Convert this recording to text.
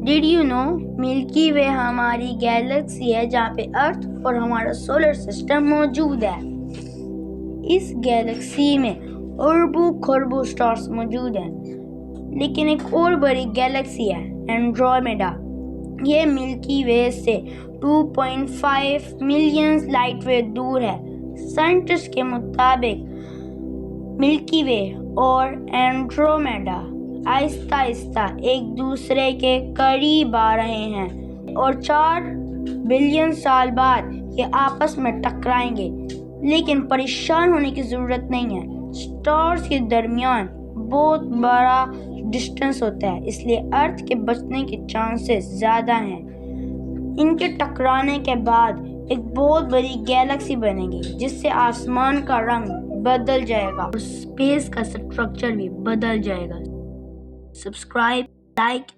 Did you know ملکی وے ہماری Galaxy ہے جہاں پہ ارتھ اور ہمارا سولر سسٹم موجود ہے. اس گیلیکسی میں اربوں خربوں سٹارز موجود ہیں، لیکن ایک اور بڑی گیلیکسی ہے اینڈرومیڈا. یہ ملکی وے سے 2.5 ملین لائٹ وے دور ہے. سائنٹسٹ کے مطابق ملکی وے اور اینڈرومیڈا آہستہ آہستہ ایک دوسرے کے قریب آ رہے ہیں اور 4 بلین سال بعد یہ آپس میں ٹکرائیں گے. لیکن پریشان ہونے کی ضرورت نہیں ہے. سٹارز کے درمیان بہت بڑا ڈسٹینس ہوتا ہے، اس لیے ارتھ کے بچنے کے چانسز زیادہ ہیں. ان کے ٹکرانے کے بعد ایک بہت بڑی گیلیکسی بنے گی جس سے آسمان کا رنگ بدل جائے گا اور اسپیس کا اسٹرکچر بھی بدل جائے گا. Subscribe, like